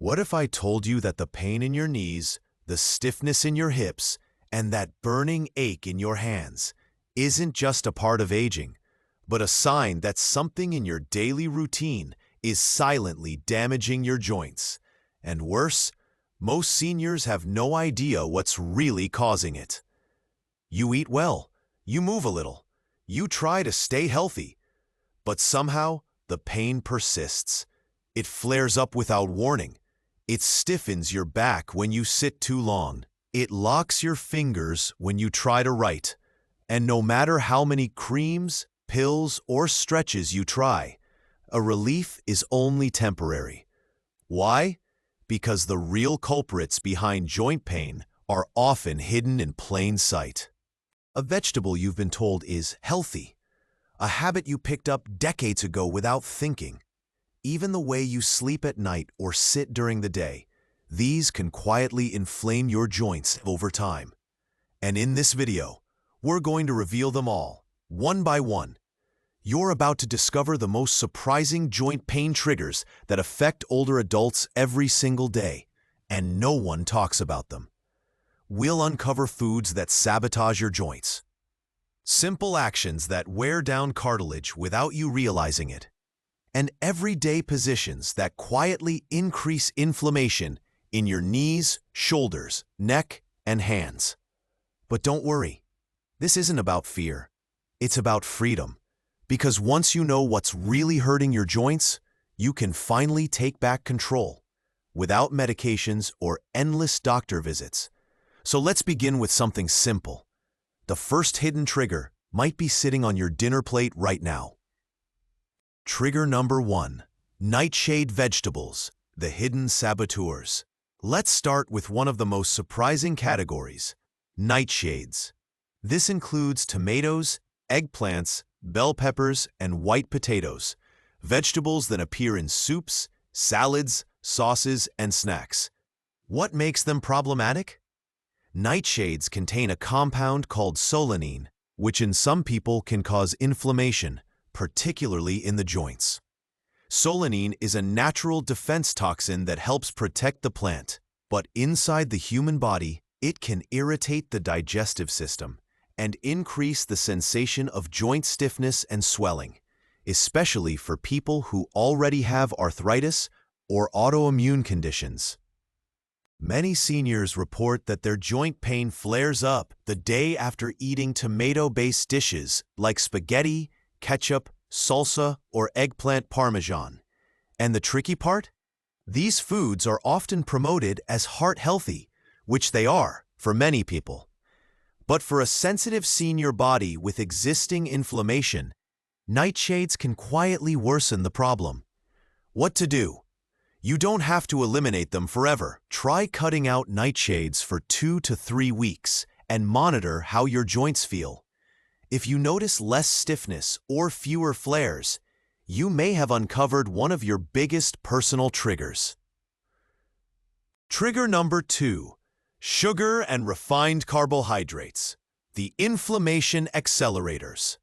What if I told you that the pain in your knees, the stiffness in your hips, and that burning ache in your hands isn't just a part of aging, but a sign that something in your daily routine is silently damaging your joints? And worse, most seniors have no idea what's really causing it. You eat well, you move a little, you try to stay healthy, but somehow the pain persists. It flares up without warning. It stiffens your back when you sit too long. It locks your fingers when you try to write. And no matter how many creams, pills, or stretches you try, a relief is only temporary. Why? Because the real culprits behind joint pain are often hidden in plain sight. A vegetable you've been told is healthy, a habit you picked up decades ago without thinking. Even the way you sleep at night or sit during the day, these can quietly inflame your joints over time. And in this video, we're going to reveal them all, one by one. You're about to discover the most surprising joint pain triggers that affect older adults every single day, and no one talks about them. We'll uncover foods that sabotage your joints, simple actions that wear down cartilage without you realizing it, and everyday positions that quietly increase inflammation in your knees, shoulders, neck, and hands. But don't worry, this isn't about fear. It's about freedom. Because once you know what's really hurting your joints, you can finally take back control without medications or endless doctor visits. So let's begin with something simple. The first hidden trigger might be sitting on your dinner plate right now. Trigger number 1. Nightshade vegetables, the hidden saboteurs. Let's start with one of the most surprising categories, nightshades. This includes tomatoes, eggplants, bell peppers, and white potatoes, vegetables that appear in soups, salads, sauces, and snacks. What makes them problematic? Nightshades contain a compound called solanine, which in some people can cause inflammation, particularly in the joints. Solanine is a natural defense toxin that helps protect the plant, but inside the human body, it can irritate the digestive system and increase the sensation of joint stiffness and swelling, especially for people who already have arthritis or autoimmune conditions. Many seniors report that their joint pain flares up the day after eating tomato-based dishes like spaghetti, ketchup, salsa, or eggplant parmesan. And the tricky part? These foods are often promoted as heart-healthy, which they are for many people. But for a sensitive senior body with existing inflammation, nightshades can quietly worsen the problem. What to do? You don't have to eliminate them forever. Try cutting out nightshades for 2 to 3 weeks and monitor how your joints feel. If you notice less stiffness or fewer flares, you may have uncovered one of your biggest personal triggers. Trigger number 2. Sugar and refined carbohydrates, the inflammation accelerators.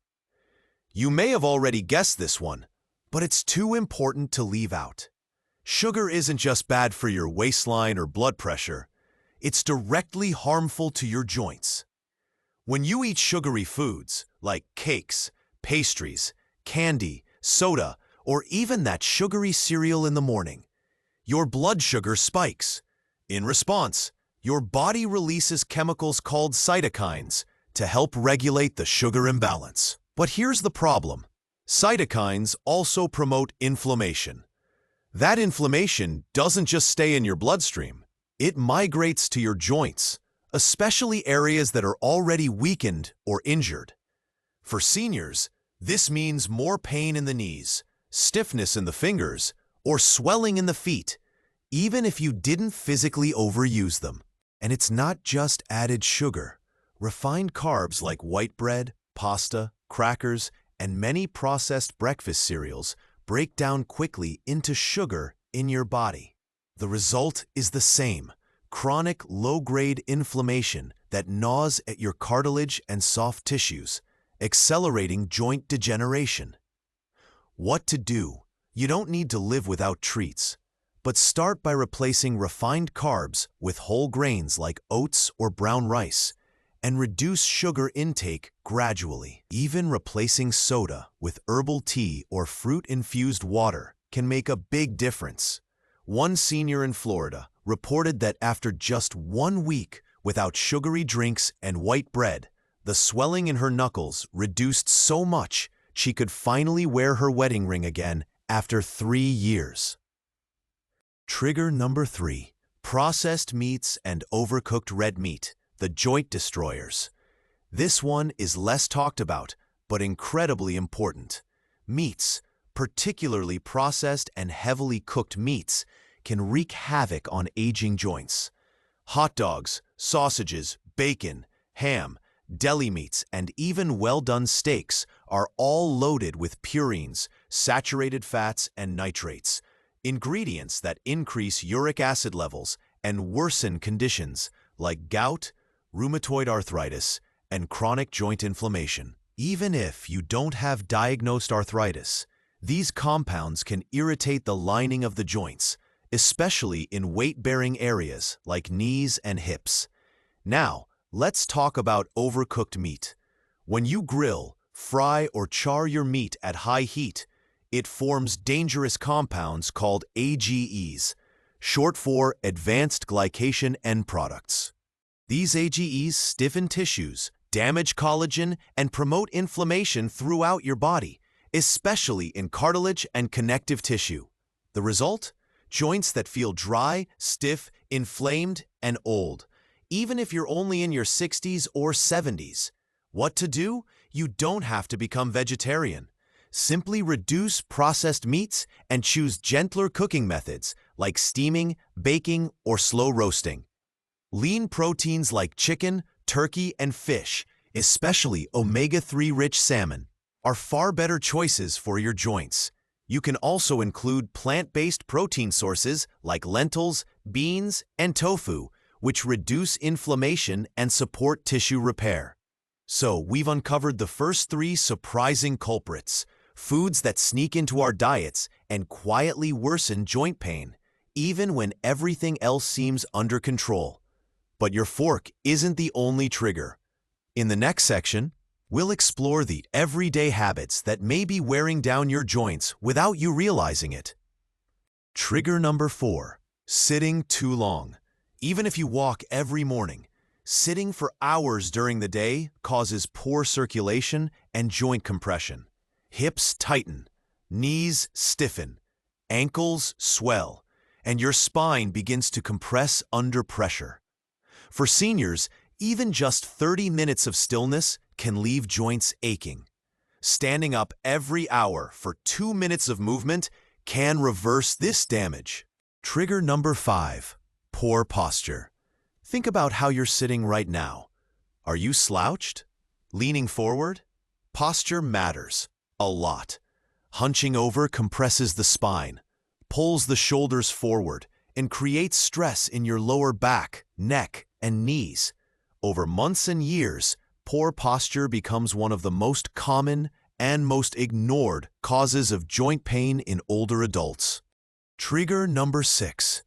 You may have already guessed this one, but it's too important to leave out. Sugar isn't just bad for your waistline or blood pressure, it's directly harmful to your joints. When you eat sugary foods like cakes, pastries, candy, soda, or even that sugary cereal in the morning, your blood sugar spikes. In response, your body releases chemicals called cytokines to help regulate the sugar imbalance. But here's the problem. Cytokines also promote inflammation. That inflammation doesn't just stay in your bloodstream. It migrates to your joints, especially areas that are already weakened or injured. For seniors, this means more pain in the knees, stiffness in the fingers, or swelling in the feet, even if you didn't physically overuse them. And it's not just added sugar. Refined carbs like white bread, pasta, crackers, and many processed breakfast cereals break down quickly into sugar in your body. The result is the same, chronic low-grade inflammation that gnaws at your cartilage and soft tissues, accelerating joint degeneration. What to do? You don't need to live without treats, but start by replacing refined carbs with whole grains like oats or brown rice, and reduce sugar intake gradually. Even replacing soda with herbal tea or fruit-infused water can make a big difference. One senior in Florida reported that after just 1 week without sugary drinks and white bread, the swelling in her knuckles reduced so much she could finally wear her wedding ring again after 3 years. Trigger number 3. Processed meats and overcooked red meat, the joint destroyers. This one is less talked about, but incredibly important. Meats, particularly processed and heavily cooked meats, can wreak havoc on aging joints. Hot dogs, sausages, bacon, ham, deli meats, and even well-done steaks are all loaded with purines, saturated fats, and nitrates, ingredients that increase uric acid levels and worsen conditions like gout, rheumatoid arthritis, and chronic joint inflammation. Even if you don't have diagnosed arthritis, these compounds can irritate the lining of the joints, especially in weight-bearing areas like knees and hips. Now, let's talk about overcooked meat. When you grill, fry, or char your meat at high heat, it forms dangerous compounds called AGEs, short for Advanced Glycation End Products. These AGEs stiffen tissues, damage collagen, and promote inflammation throughout your body, especially in cartilage and connective tissue. The result? Joints that feel dry, stiff, inflamed, and old, even if you're only in your 60s or 70s. What to do? You don't have to become vegetarian. Simply reduce processed meats and choose gentler cooking methods like steaming, baking, or slow roasting. Lean proteins like chicken, turkey, and fish, especially omega-3 rich salmon, are far better choices for your joints. You can also include plant-based protein sources like lentils, beans, and tofu, which reduce inflammation and support tissue repair. So, we've uncovered the first 3 surprising culprits, foods that sneak into our diets and quietly worsen joint pain, even when everything else seems under control. But your fork isn't the only trigger. In the next section, we'll explore the everyday habits that may be wearing down your joints without you realizing it. Trigger number 4. Sitting too long. Even if you walk every morning, sitting for hours during the day causes poor circulation and joint compression. Hips tighten, knees stiffen, ankles swell, and your spine begins to compress under pressure. For seniors, even just 30 minutes of stillness can leave joints aching. Standing up every hour for 2 minutes of movement can reverse this damage. Trigger number 5. Poor posture. Think about how you're sitting right now. Are you slouched? Leaning forward? Posture matters a lot. Hunching over compresses the spine, pulls the shoulders forward, and creates stress in your lower back, neck, and knees. Over months and years, poor posture becomes one of the most common and most ignored causes of joint pain in older adults. Trigger number 6.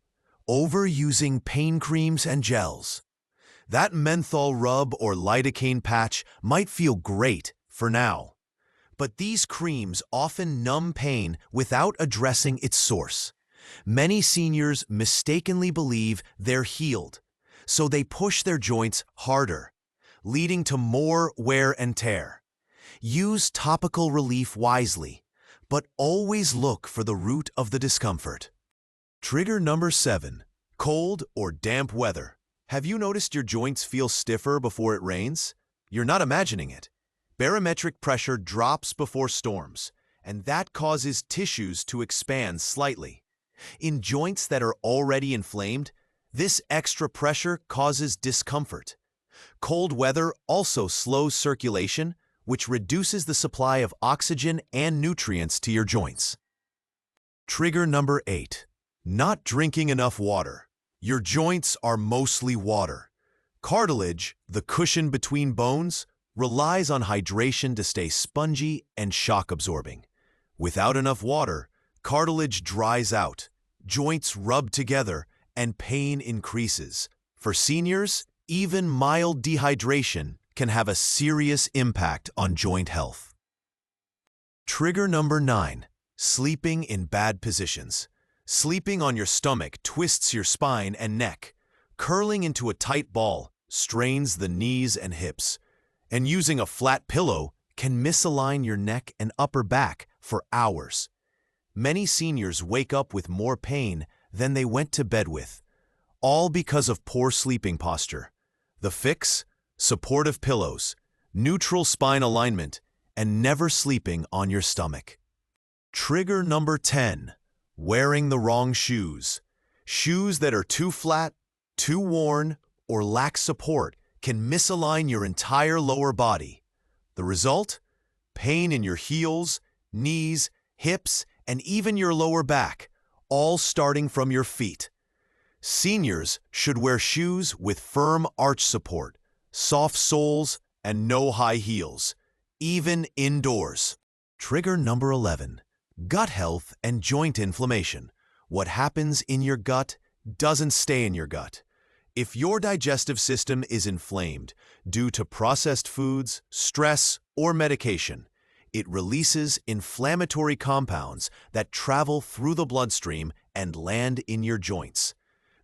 Overusing pain creams and gels. That menthol rub or lidocaine patch might feel great for now, but these creams often numb pain without addressing its source. Many seniors mistakenly believe they're healed, so they push their joints harder, leading to more wear and tear. Use topical relief wisely, but always look for the root of the discomfort. Trigger number 7. Cold or damp weather. Have you noticed your joints feel stiffer before it rains? You're not imagining it. Barometric pressure drops before storms, and that causes tissues to expand slightly. In joints that are already inflamed, this extra pressure causes discomfort. Cold weather also slows circulation, which reduces the supply of oxygen and nutrients to your joints. Trigger number 8. Not drinking enough water. Your joints are mostly water. Cartilage, the cushion between bones, relies on hydration to stay spongy and shock-absorbing. Without enough water, cartilage dries out, joints rub together, and pain increases. For seniors, even mild dehydration can have a serious impact on joint health. Trigger number 9. Sleeping in bad positions. Sleeping on your stomach twists your spine and neck. Curling into a tight ball strains the knees and hips. And using a flat pillow can misalign your neck and upper back for hours. Many seniors wake up with more pain than they went to bed with, all because of poor sleeping posture. The fix? Supportive pillows, neutral spine alignment, and never sleeping on your stomach. Trigger number 10. Wearing the wrong shoes. Shoes that are too flat, too worn, or lack support can misalign your entire lower body. The result? Pain in your heels, knees, hips, and even your lower back, all starting from your feet. Seniors should wear shoes with firm arch support, soft soles, and no high heels, even indoors. Trigger number 11. Gut health and joint inflammation. What happens in your gut doesn't stay in your gut. If your digestive system is inflamed due to processed foods, stress, or medication, it releases inflammatory compounds that travel through the bloodstream and land in your joints.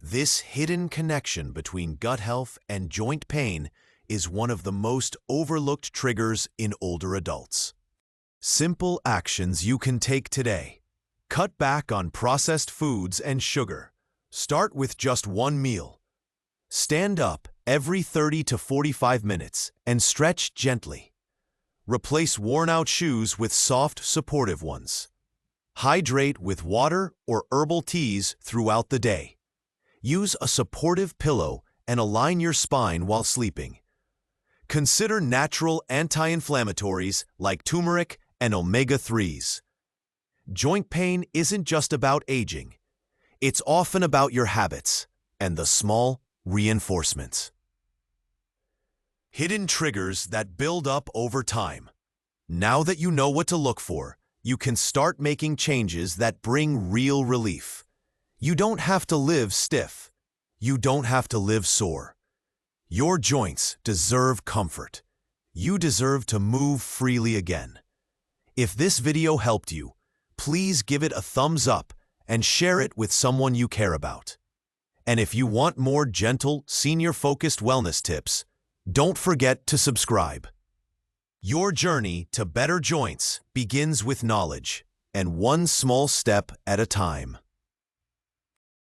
This hidden connection between gut health and joint pain is one of the most overlooked triggers in older adults. Simple actions you can take today. Cut back on processed foods and sugar. Start with just one meal. Stand up every 30 to 45 minutes and stretch gently. Replace worn-out shoes with soft, supportive ones. Hydrate with water or herbal teas throughout the day. Use a supportive pillow and align your spine while sleeping. Consider natural anti-inflammatories like turmeric and omega-3s. Joint pain isn't just about aging. It's often about your habits and the small reinforcements. Hidden triggers that build up over time. Now that you know what to look for, you can start making changes that bring real relief. You don't have to live stiff. You don't have to live sore. Your joints deserve comfort. You deserve to move freely again. If this video helped you, please give it a thumbs up and share it with someone you care about. And if you want more gentle, senior-focused wellness tips, don't forget to subscribe. Your journey to better joints begins with knowledge, and one small step at a time.